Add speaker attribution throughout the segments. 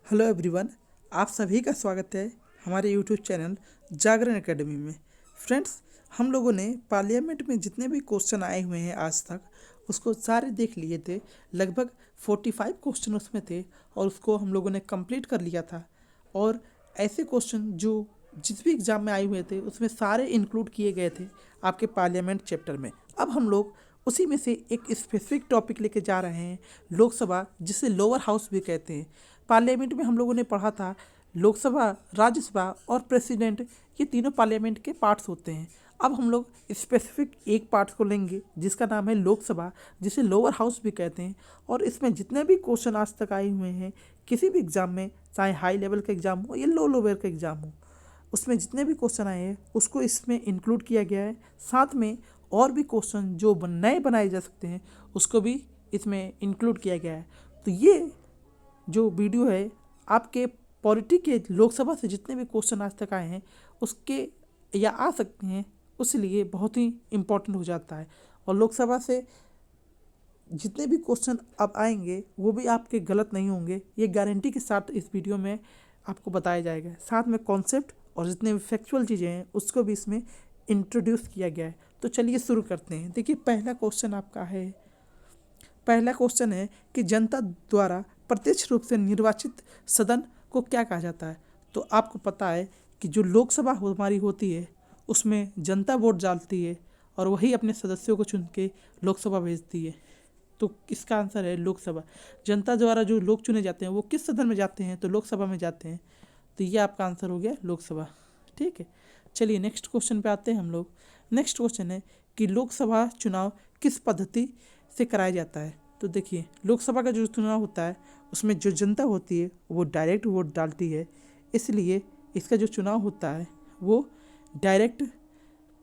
Speaker 1: Hello everyone, आप सभी का स्वागत है हमारे यूट्यूब चैनल जागरण एकेडमी में। फ्रेंड्स, हम लोगों ने पार्लियामेंट में जितने भी क्वेश्चन आए हुए हैं आज तक उसको सारे देख लिए थे। लगभग 45 क्वेश्चन उसमें थे और उसको हम लोगों ने कंप्लीट कर लिया था। और ऐसे क्वेश्चन जो जिस भी एग्ज़ाम में आए हुए थे उसमें सारे इंक्लूड किए गए थे आपके पार्लियामेंट चैप्टर में। अब हम लोग उसी में से एक स्पेसिफिक टॉपिक लेके जा रहे हैं, लोकसभा, जिसे लोअर हाउस भी कहते हैं। पार्लियामेंट में हम लोगों ने पढ़ा था लोकसभा, राज्यसभा और प्रेसिडेंट, ये तीनों पार्लियामेंट के पार्ट्स होते हैं। अब हम लोग स्पेसिफिक एक पार्ट को लेंगे जिसका नाम है लोकसभा, जिसे लोअर हाउस भी कहते हैं। और इसमें जितने भी क्वेश्चन आज तक आए हुए हैं किसी भी एग्ज़ाम में, चाहे हाई लेवल का एग्ज़ाम हो या लो लेवल का एग्ज़ाम हो, उसमें जितने भी क्वेश्चन आए हैं उसको इसमें इंक्लूड किया गया है। साथ में और भी क्वेश्चन जो नए बनाए जा सकते हैं उसको भी इसमें इंक्लूड किया गया है। तो ये जो वीडियो है आपके पॉलिटी के लोकसभा से जितने भी क्वेश्चन आज तक आए हैं उसके या आ सकते हैं, उसलिए बहुत ही इम्पोर्टेंट हो जाता है। और लोकसभा से जितने भी क्वेश्चन अब आएंगे वो भी आपके गलत नहीं होंगे, ये गारंटी के साथ इस वीडियो में आपको बताया जाएगा। साथ में कॉन्सेप्ट और जितने भी फैक्चुअल चीज़ें हैं उसको भी इसमें इंट्रोड्यूस किया गया है। तो चलिए शुरू करते हैं। देखिए, पहला क्वेश्चन है कि जनता द्वारा प्रत्यक्ष रूप से निर्वाचित सदन को क्या कहा जाता है। तो आपको पता है कि जो लोकसभा हमारी होती है उसमें जनता वोट डालती है और वही अपने सदस्यों को चुन के लोकसभा भेजती है। तो इसका आंसर है लोकसभा। जनता द्वारा जो लोग चुने जाते हैं वो किस सदन में जाते हैं, तो लोकसभा में जाते हैं। तो ये आपका आंसर हो गया लोकसभा। ठीक है, चलिए नेक्स्ट क्वेश्चन पे आते हैं हम लोग। नेक्स्ट क्वेश्चन है कि लोकसभा चुनाव किस पद्धति से कराया जाता है। तो देखिए, लोकसभा का जो चुनाव होता है उसमें जो जनता होती है वो डायरेक्ट वोट डालती है, इसलिए इसका जो चुनाव होता है वो डायरेक्ट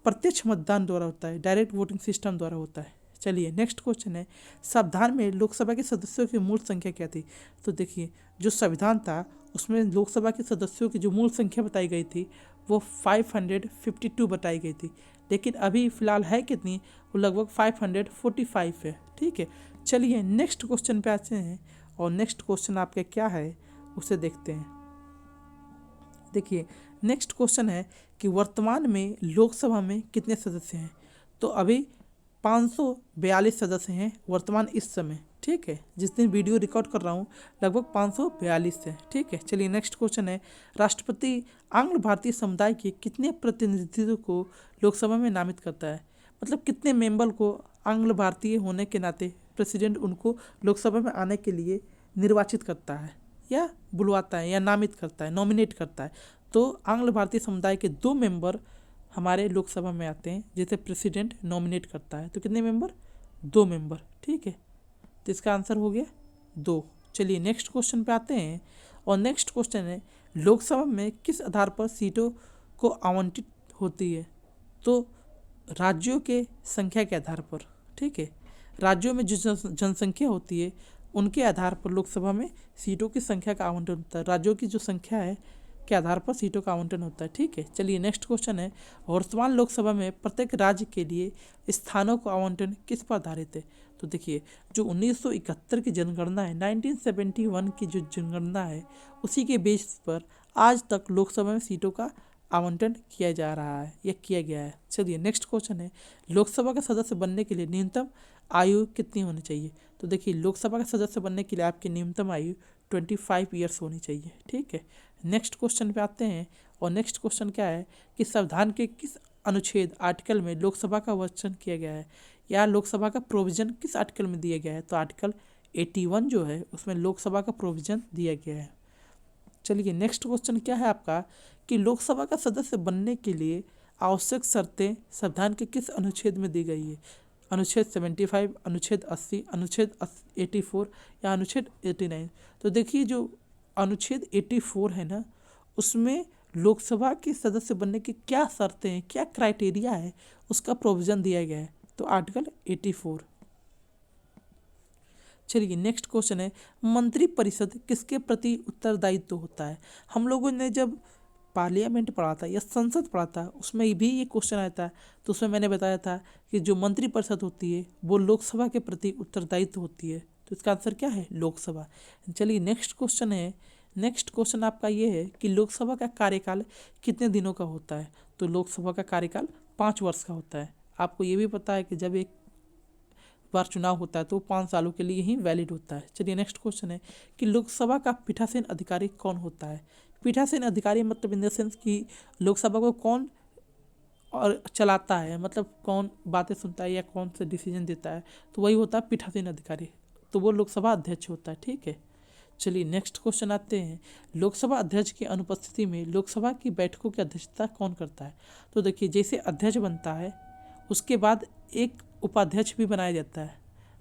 Speaker 1: प्रत्यक्ष मतदान द्वारा होता है, डायरेक्ट वोटिंग सिस्टम द्वारा होता है। चलिए नेक्स्ट क्वेश्चन है, संविधान में लोकसभा के सदस्यों की मूल संख्या क्या थी। तो देखिए, जो संविधान था उसमें लोकसभा के सदस्यों की जो मूल संख्या बताई गई थी वो 552 बताई गई थी, लेकिन अभी फ़िलहाल है कितनी, वो लगभग 545 है। ठीक है, चलिए नेक्स्ट क्वेश्चन पे आते हैं और नेक्स्ट क्वेश्चन आपके क्या है उसे देखते हैं। देखिए, नेक्स्ट क्वेश्चन है कि वर्तमान में लोकसभा में कितने सदस्य हैं। तो अभी 542 सदस्य हैं वर्तमान इस समय। ठीक है, जिस दिन वीडियो रिकॉर्ड कर रहा हूँ लगभग 542 है। ठीक है, चलिए नेक्स्ट क्वेश्चन है, राष्ट्रपति आंग्ल भारतीय समुदाय के कितने प्रतिनिधित्व को लोकसभा में नामित करता है। मतलब कितने मेंबर को आंग्ल भारतीय होने के नाते प्रेसिडेंट उनको लोकसभा में आने के लिए निर्वाचित करता है या बुलवाता है या नामित करता है, नॉमिनेट करता है। तो आंग्ल भारतीय समुदाय के 2 मेंबर हमारे लोकसभा में आते हैं जिसे प्रेसिडेंट नॉमिनेट करता है। तो कितने मेंबर, 2 मेंबर। ठीक है, तो इसका आंसर हो गया 2। चलिए नेक्स्ट क्वेश्चन पे आते हैं और नेक्स्ट क्वेश्चन है, लोकसभा में किस आधार पर सीटों को आवंटित होती है। तो राज्यों के संख्या के आधार पर। ठीक है, राज्यों में जो जनसंख्या होती है उनके आधार पर लोकसभा में सीटों की संख्या का आवंटन होता है। राज्यों की जो संख्या है के आधार पर सीटों का आवंटन होता है। ठीक है, चलिए नेक्स्ट क्वेश्चन है, वर्तमान लोकसभा में प्रत्येक राज्य के लिए स्थानों का आवंटन किस पर आधारित है। तो देखिए, जो 1971 की जनगणना है, 1971 की जो जनगणना है उसी के बेस पर आज तक लोकसभा में सीटों का आवंटन किया जा रहा है या किया गया है। चलिए नेक्स्ट क्वेश्चन है, लोकसभा का सदस्य बनने के लिए न्यूनतम आयु कितनी होनी चाहिए। तो देखिए, लोकसभा का सदस्य बनने के लिए आपकी न्यूनतम आयु 25 ईयर्स होनी चाहिए। ठीक है, नेक्स्ट क्वेश्चन पे आते हैं और नेक्स्ट क्वेश्चन क्या है कि संविधान के किस अनुच्छेद आर्टिकल में लोकसभा का वचन किया गया है या लोकसभा का प्रोविज़न किस आर्टिकल में दिया गया है। तो आर्टिकल 81 जो है उसमें लोकसभा का प्रोविज़न दिया गया है। चलिए नेक्स्ट क्वेश्चन क्या है आपका कि लोकसभा का सदस्य बनने के लिए आवश्यक शर्तें संविधान के किस अनुच्छेद में दी गई है। अनुच्छेद 75, अनुच्छेद 80, अनुच्छेद 84 या अनुच्छेद 89। तो देखिए, जो अनुच्छेद 84 है ना, उसमें लोकसभा के सदस्य बनने की क्या शर्तें हैं, क्या क्राइटेरिया है, उसका प्रोविज़न दिया गया है। तो आर्टिकल 84। चलिए नेक्स्ट क्वेश्चन है, मंत्रिपरिषद किसके प्रति उत्तरदायित्व होता है। हम लोगों ने जब पार्लियामेंट पढ़ा था या संसद पढ़ा था उसमें भी ये क्वेश्चन आया था। तो उसमें मैंने बताया था कि जो मंत्रिपरिषद होती है वो लोकसभा के प्रति उत्तरदायित्व होती है। तो इसका आंसर क्या है, लोकसभा। चलिए नेक्स्ट क्वेश्चन है, नेक्स्ट क्वेश्चन आपका ये है कि लोकसभा का कार्यकाल कितने दिनों का होता है। तो लोकसभा का कार्यकाल 5 वर्ष का होता है। आपको ये भी पता है कि जब एक बार चुनाव होता है तो 5 सालों के लिए ही वैलिड होता है। चलिए नेक्स्ट क्वेश्चन है कि लोकसभा का पीठासीन अधिकारी कौन होता है। पीठासीन अधिकारी मतलब इन द सेंस कि लोकसभा को कौन और चलाता है, मतलब कौन बातें सुनता है या कौन से डिसीजन देता है, तो वही होता है पीठासीन अधिकारी। तो वो लोकसभा अध्यक्ष होता है। ठीक है, चलिए नेक्स्ट क्वेश्चन आते हैं। लोकसभा अध्यक्ष की अनुपस्थिति में लोकसभा की बैठकों की अध्यक्षता कौन करता है। तो देखिए, जैसे अध्यक्ष बनता है उसके बाद एक उपाध्यक्ष भी बनाया जाता है।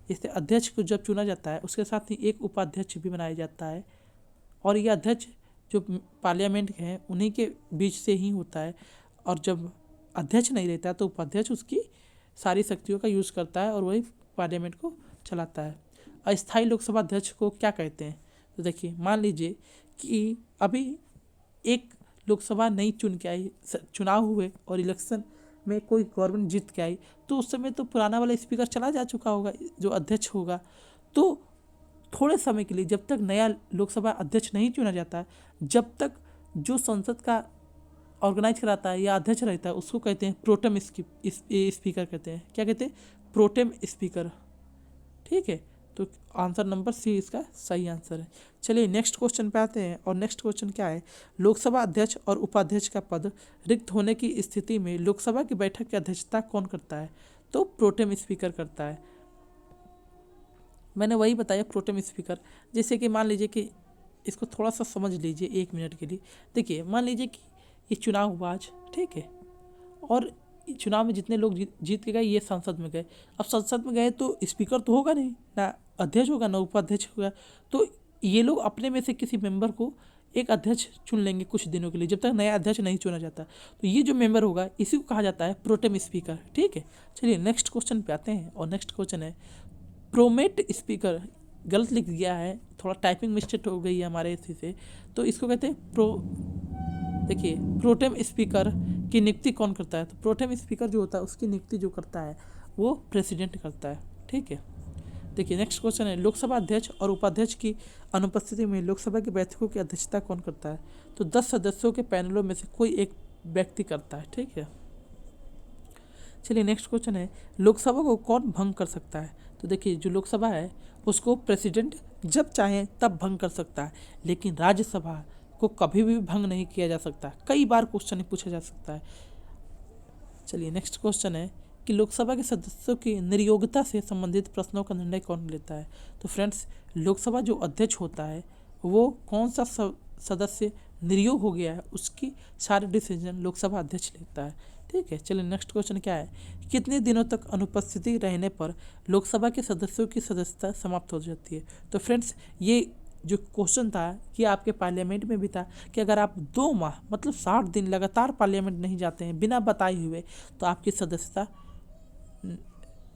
Speaker 1: जैसे अध्यक्ष को जब चुना जाता है उसके साथ ही एक उपाध्यक्ष भी बनाया जाता है, और ये अध्यक्ष जो पार्लियामेंट के हैं उन्हीं के बीच से ही होता है। और जब अध्यक्ष नहीं रहता तो उपाध्यक्ष उसकी सारी शक्तियों का यूज़ करता है और वही पार्लियामेंट को चलाता है। अस्थायी लोकसभा अध्यक्ष को क्या कहते हैं। तो देखिए, मान लीजिए कि अभी एक लोकसभा नई चुन के आई, चुनाव हुए और इलेक्शन में कोई गवर्नमेंट जीत के आई, तो उस समय तो पुराना वाला स्पीकर चला जा चुका होगा जो अध्यक्ष होगा। तो थोड़े समय के लिए, जब तक नया लोकसभा अध्यक्ष नहीं चुना जाता है, जब तक जो संसद का ऑर्गेनाइज कराता है या अध्यक्ष रहता है उसको कहते हैं प्रोटेम स्पीकर कहते हैं। क्या कहते हैं? Pro tem speaker. ठीक है, तो आंसर नंबर सी इसका सही आंसर है। चलिए नेक्स्ट क्वेश्चन पे आते हैं, और नेक्स्ट क्वेश्चन क्या है। लोकसभा अध्यक्ष और उपाध्यक्ष का पद रिक्त होने की स्थिति में लोकसभा की बैठक की अध्यक्षता कौन करता है। तो प्रोटेम स्पीकर करता है। मैंने वही बताया प्रोटेम स्पीकर। जैसे कि मान लीजिए कि इसको थोड़ा सा समझ लीजिए 1 मिनट के लिए। देखिए, मान लीजिए कि ये चुनाव हुआ आज, ठीक है, और चुनाव में जितने लोग जीत के गए ये संसद में गए। अब संसद में गए तो स्पीकर तो होगा नहीं, ना अध्यक्ष होगा ना उपाध्यक्ष होगा, तो ये लोग अपने में से किसी मेंबर को एक अध्यक्ष चुन लेंगे कुछ दिनों के लिए, जब तक नया अध्यक्ष नहीं चुना जाता। तो ये जो मेंबर होगा इसी को कहा जाता है प्रोटेम स्पीकर। ठीक है, चलिए नेक्स्ट क्वेश्चन पे आते हैं, और नेक्स्ट क्वेश्चन है प्रोमेट स्पीकर। गलत लिख दिया है, थोड़ा टाइपिंग मिस्टेक हो गई है हमारे इसी से, तो इसको कहते हैं देखिए, प्रोटेम स्पीकर की नियुक्ति कौन करता है। तो प्रोटेम स्पीकर जो होता है उसकी नियुक्ति जो करता है वो प्रेसिडेंट करता है। ठीक है, देखिए नेक्स्ट क्वेश्चन है लोकसभा अध्यक्ष और उपाध्यक्ष की अनुपस्थिति में लोकसभा की बैठकों की अध्यक्षता कौन करता है। तो 10 सदस्यों के पैनलों में से कोई एक व्यक्ति करता है। ठीक है, चलिए नेक्स्ट क्वेश्चन है लोकसभा को कौन भंग कर सकता है। तो देखिए, जो लोकसभा है उसको प्रेसिडेंट जब चाहे तब भंग कर सकता है, लेकिन राज्यसभा को कभी भी भंग नहीं किया जा सकता। कई बार क्वेश्चन पूछा जा सकता है। चलिए नेक्स्ट क्वेश्चन है कि लोकसभा के सदस्यों की निर्योग्यता से संबंधित प्रश्नों का निर्णय कौन लेता है। तो फ्रेंड्स, लोकसभा जो अध्यक्ष होता है वो कौन सा सदस्य निर्योग हो गया है उसकी सारे डिसीजन लोकसभा अध्यक्ष लेता है। ठीक है, चलिए नेक्स्ट क्वेश्चन क्या है, कितने दिनों तक अनुपस्थिति रहने पर लोकसभा के सदस्यों की सदस्यता समाप्त हो जाती है। तो फ्रेंड्स, ये जो क्वेश्चन था कि आपके पार्लियामेंट में भी था कि अगर आप 2 माह मतलब 60 दिन लगातार पार्लियामेंट नहीं जाते हैं बिना बताए हुए, तो आपकी सदस्यता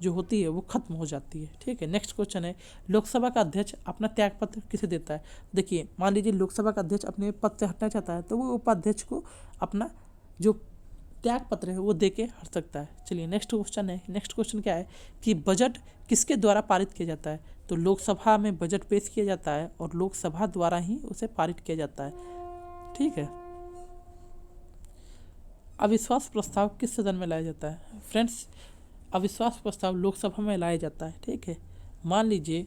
Speaker 1: जो होती है वो खत्म हो जाती है। ठीक है, नेक्स्ट क्वेश्चन है लोकसभा का अध्यक्ष अपना त्यागपत्र किसे देता है। देखिए, मान लीजिए लोकसभा का अध्यक्ष अपने पद से हटना चाहता है तो वो उपाध्यक्ष को अपना जो त्याग पत्र है वो दे के हट सकता है। चलिए नेक्स्ट क्वेश्चन है, नेक्स्ट क्वेश्चन क्या है कि बजट किसके द्वारा पारित किया जाता है। तो लोकसभा में बजट पेश किया जाता है और लोकसभा द्वारा ही उसे पारित किया जाता है। ठीक है, अविश्वास प्रस्ताव किस सदन में लाया जाता है। फ्रेंड्स, अविश्वास प्रस्ताव लोकसभा में लाया जाता है। ठीक है, मान लीजिए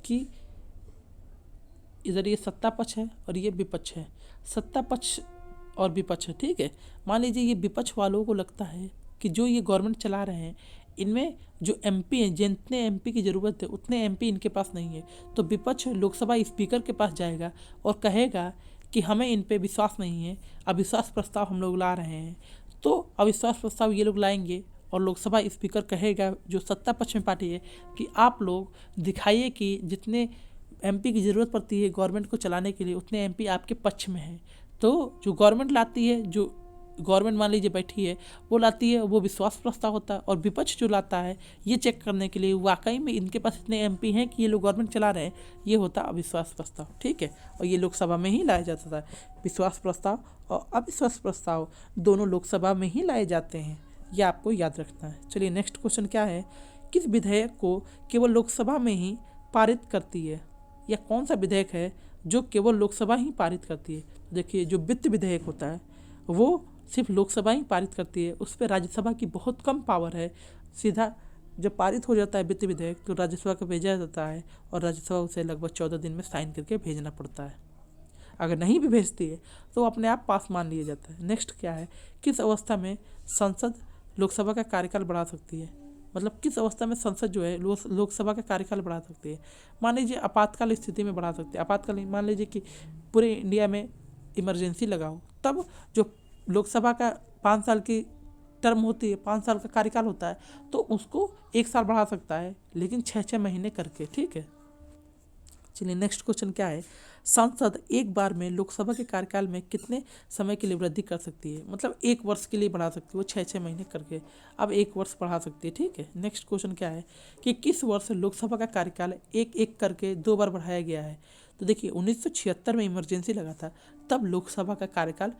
Speaker 1: कि इधर ये सत्ता पक्ष है और ये विपक्ष है, सत्ता पक्ष और विपक्ष है। ठीक है, मान लीजिए ये विपक्ष वालों को लगता है कि जो ये गवर्नमेंट चला रहे हैं इनमें जो एमपी हैं, जितने एमपी की ज़रूरत है उतने एमपी इनके पास नहीं है, तो विपक्ष लोकसभा स्पीकर के पास जाएगा और कहेगा कि हमें इन पे विश्वास नहीं है, अविश्वास प्रस्ताव हम लोग ला रहे हैं। तो अविश्वास प्रस्ताव ये लोग लाएंगे और लोकसभा स्पीकर कहेगा जो सत्ता पक्ष में पार्टी है कि आप लोग दिखाइए कि जितने एमपी की ज़रूरत पड़ती है गवर्नमेंट को चलाने के लिए उतने एमपी आपके पक्ष में हैं। तो जो गवर्नमेंट लाती है, जो गवर्नमेंट मान लीजिए बैठी है वो लाती है, वो विश्वास प्रस्ताव होता है, और विपक्ष जो लाता है ये चेक करने के लिए वाकई में इनके पास इतने एमपी हैं कि ये लोग गवर्नमेंट चला रहे हैं, ये होता है अविश्वास प्रस्ताव। ठीक है, और ये लोकसभा में ही लाया जाता है। विश्वास प्रस्ताव और अविश्वास प्रस्ताव दोनों लोकसभा में ही लाए जाते हैं, ये आपको याद रखना है। चलिए नेक्स्ट क्वेश्चन क्या है, किस विधेयक को केवल लोकसभा में ही पारित करती है, या कौन सा विधेयक है जो केवल लोकसभा ही पारित करती है। देखिए जो वित्त विधेयक होता है वो सिर्फ लोकसभा ही पारित करती है, उस पर राज्यसभा की बहुत कम पावर है। सीधा जब पारित हो जाता है वित्त विधेयक तो राज्यसभा को भेजा जाता है और राज्यसभा उसे लगभग 14 दिन में साइन करके भेजना पड़ता है। अगर नहीं भी भेजती है तो अपने आप पास मान लिया जाता है। नेक्स्ट क्या है, किस अवस्था में संसद लोकसभा का कार्यकाल बढ़ा सकती है। मतलब किस अवस्था में संसद जो है लोकसभा का कार्यकाल बढ़ा सकती है। मान लीजिए आपातकाल स्थिति में बढ़ा सकती है। आपातकालीन मान लीजिए कि पूरे इंडिया में इमरजेंसी लगा हो, तब जो लोकसभा का 5 साल की टर्म होती है, 5 साल का कार्यकाल होता है, तो उसको 1 साल बढ़ा सकता है, लेकिन 6-6 महीने करके। ठीक है, चलिए नेक्स्ट क्वेश्चन क्या है, संसद एक बार में लोकसभा के कार्यकाल में कितने समय के लिए वृद्धि कर सकती है। मतलब 1 वर्ष के लिए बढ़ा सकती है, वो 6-6 महीने करके अब 1 वर्ष बढ़ा सकती है। ठीक है, नेक्स्ट क्वेश्चन क्या है कि किस वर्ष लोकसभा का कार्यकाल एक एक करके 2 बार बढ़ाया गया है। तो देखिए 1976 में इमरजेंसी लगा था, तब लोकसभा का कार्यकाल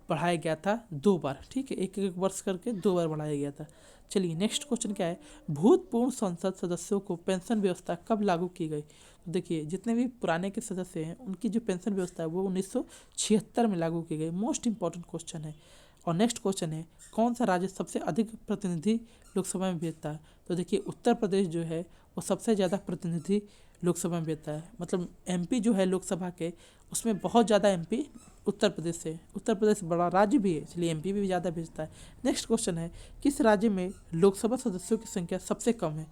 Speaker 1: बढ़ाया गया था 2 बार। ठीक है, एक एक वर्ष करके 2 बार बढ़ाया गया था। चलिए नेक्स्ट क्वेश्चन क्या है, भूतपूर्व संसद सदस्यों को पेंशन व्यवस्था कब लागू की गई। तो देखिए जितने भी पुराने के सदस्य हैं उनकी जो पेंशन व्यवस्था है वो 1976 में लागू की गई। मोस्ट इंपॉर्टेंट क्वेश्चन है। और नेक्स्ट क्वेश्चन है, कौन सा राज्य सबसे अधिक प्रतिनिधि लोकसभा में भेजता है। तो देखिए उत्तर प्रदेश जो है वो सबसे ज़्यादा प्रतिनिधि लोकसभा में भेजता है। मतलब एमपी जो है लोकसभा के, उसमें बहुत ज़्यादा एमपी उत्तर प्रदेश से। उत्तर प्रदेश बड़ा राज्य भी है, इसलिए एमपी भी ज़्यादा भेजता है। नेक्स्ट क्वेश्चन है, किस राज्य में लोकसभा सदस्यों की संख्या सबसे कम है।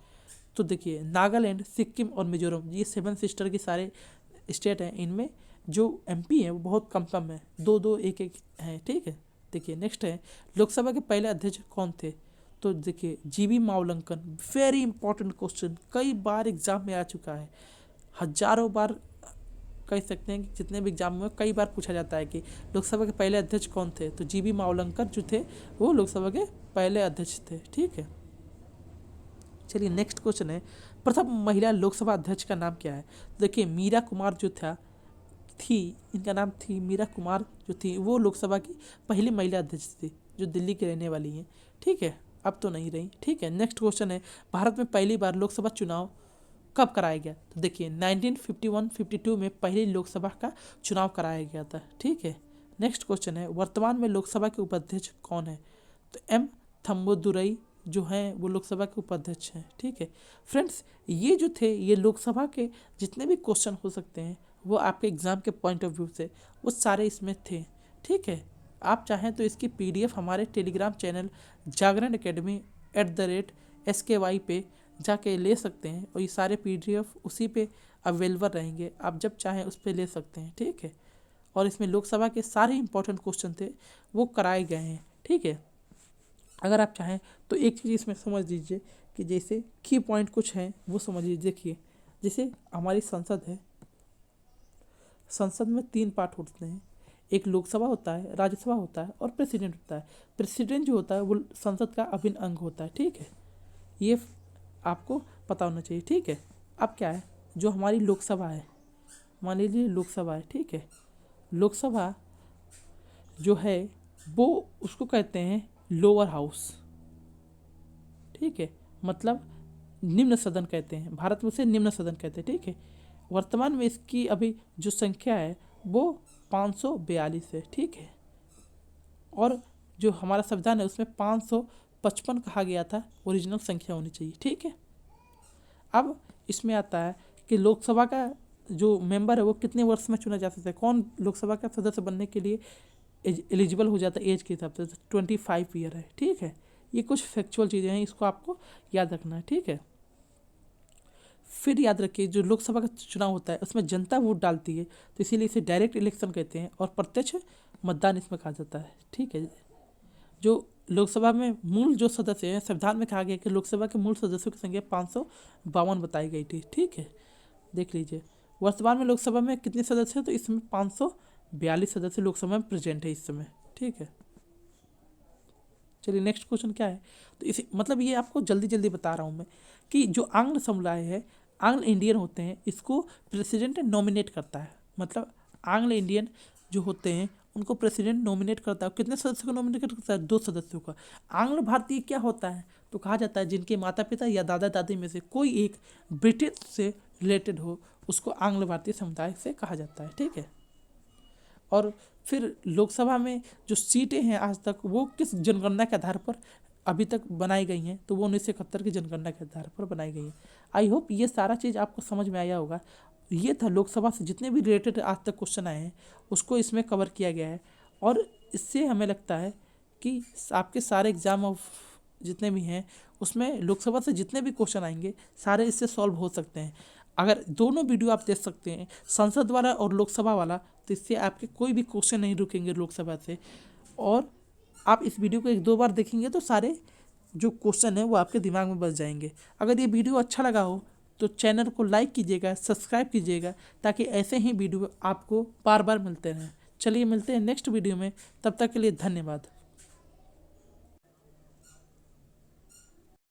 Speaker 1: तो देखिए नागालैंड, सिक्किम और मिजोरम, ये 7 सिस्टर की सारे स्टेट हैं, इनमें जो एमपी है वो बहुत कम कम है, 2-2 1-1 हैं। ठीक है, देखिए नेक्स्ट है, लोकसभा के पहले अध्यक्ष कौन थे। तो देखिए जीवी मावलंकन। वेरी इंपॉर्टेंट क्वेश्चन, कई बार एग्जाम में आ चुका है, हजारों बार कह सकते हैं कि जितने भी एग्जाम में कई बार पूछा जाता है कि लोकसभा के पहले अध्यक्ष कौन थे। तो जीवी मावलंकर जो थे वो लोकसभा के पहले अध्यक्ष थे। ठीक है, चलिए नेक्स्ट क्वेश्चन है, प्रथम महिला लोकसभा अध्यक्ष का नाम क्या है। देखिए मीरा कुमार जो थी, इनका नाम थी मीरा कुमार जो थी, वो लोकसभा की पहली महिला अध्यक्ष थी, जो दिल्ली की रहने वाली हैं। ठीक है, अब तो नहीं रही। ठीक है, नेक्स्ट क्वेश्चन है, भारत में पहली बार लोकसभा चुनाव कब कराया गया। तो देखिए 1951-52 में पहली लोकसभा का चुनाव कराया गया था। ठीक है, नेक्स्ट क्वेश्चन है, वर्तमान में लोकसभा के उपाध्यक्ष कौन है। तो एम थम्बोदुरई जो हैं वो लोकसभा के उपाध्यक्ष हैं। ठीक है फ्रेंड्स, ये जो थे ये लोकसभा के जितने भी क्वेश्चन हो सकते हैं वो आपके एग्ज़ाम के पॉइंट ऑफ व्यू से वो सारे इसमें थे। ठीक है, आप चाहें तो इसकी पीडीएफ हमारे टेलीग्राम चैनल जागरण एकेडमी @SKY पे जाके ले सकते हैं, और ये सारे पीडीएफ उसी पे अवेलेबल रहेंगे, आप जब चाहें उस पर ले सकते हैं। ठीक है, और इसमें लोकसभा के सारे इंपॉर्टेंट क्वेश्चन थे वो कराए गए हैं। ठीक है, अगर आप चाहें तो एक चीज़ इसमें समझ लीजिए कि जैसे की पॉइंट कुछ हैं वो समझ लीजिए। देखिए जैसे हमारी संसद है, संसद में 3 पार्ट होते हैं, एक लोकसभा होता है, राज्यसभा होता है और प्रेसिडेंट होता है। प्रेसिडेंट जो होता है वो संसद का अभिन्न अंग होता है। ठीक है, ये आपको पता होना चाहिए। ठीक है, अब क्या है, जो हमारी लोकसभा है, मान लीजिए लोकसभा है। ठीक है, लोकसभा जो है वो उसको कहते हैं लोअर हाउस। ठीक है, मतलब निम्न सदन कहते हैं, भारत में उसे निम्न सदन कहते हैं। ठीक है, वर्तमान में इसकी अभी जो संख्या है वो 542 है। ठीक है, और जो हमारा संविधान है उसमें 555 कहा गया था ओरिजिनल संख्या होनी चाहिए। ठीक है, अब इसमें आता है कि लोकसभा का जो मेंबर है वो कितने वर्ष में चुना जा सकता है, कौन लोकसभा का सदस्य बनने के लिए एलिजिबल हो जाता है एज के हिसाब से। 25 ईयर है। ठीक है, ये कुछ फैक्चुअल चीज़ें हैं, इसको आपको याद रखना है। ठीक है, फिर याद रखिए जो लोकसभा का चुनाव होता है उसमें जनता वोट डालती है, तो इसीलिए इसे डायरेक्ट इलेक्शन कहते हैं, और प्रत्यक्ष मतदान इसमें कहा जाता है। ठीक है, जो लोकसभा में मूल जो सदस्य हैं, संविधान में कहा गया कि लोकसभा के मूल सदस्यों की संख्या 552 बताई गई थी। ठीक है, देख लीजिए वर्तमान में लोकसभा में कितने सदस्य हैं, तो इसमें 542 सदस्य लोकसभा में प्रेजेंट है इस समय। ठीक है, चलिए नेक्स्ट क्वेश्चन क्या है, तो इसी मतलब ये आपको जल्दी जल्दी बता रहा हूँ मैं कि जो आंग्ल समुदाय है, आंग्ल इंडियन होते हैं, इसको प्रेसिडेंट नॉमिनेट करता है। मतलब आंग्ल इंडियन जो होते हैं उनको प्रेसिडेंट नॉमिनेट करता है। कितने सदस्यों को नॉमिनेट करता है, 2 सदस्यों का। आंग्ल भारतीय क्या होता है, तो कहा जाता है जिनके माता पिता या दादा दादी में से कोई एक ब्रिटिश से रिलेटेड हो, उसको आंग्ल भारतीय समुदाय से कहा जाता है। ठीक है, और फिर लोकसभा में जो सीटें हैं आज तक वो किस जनगणना के आधार पर अभी तक बनाई गई हैं, तो वो 1971 की जनगणना के आधार पर बनाई गई है। आई होप ये सारा चीज़ आपको समझ में आया होगा। ये था लोकसभा से जितने भी रिलेटेड आज तक क्वेश्चन आए हैं उसको इसमें कवर किया गया है, और इससे हमें लगता है कि आपके सारे एग्जाम ऑफ जितने भी हैं उसमें लोकसभा से जितने भी क्वेश्चन आएंगे सारे इससे सॉल्व हो सकते हैं। अगर दोनों वीडियो आप देख सकते हैं, संसद वाला और लोकसभा वाला, तो इससे आपके कोई भी क्वेश्चन नहीं रुकेंगे लोकसभा से, और आप इस वीडियो को 1-2 बार देखेंगे तो सारे जो क्वेश्चन है वो आपके दिमाग में बस जाएंगे। अगर ये वीडियो अच्छा लगा हो तो चैनल को लाइक कीजिएगा, सब्सक्राइब कीजिएगा, ताकि ऐसे ही वीडियो आपको बार बार मिलते रहें। चलिए मिलते हैं नेक्स्ट वीडियो में, तब तक के लिए धन्यवाद।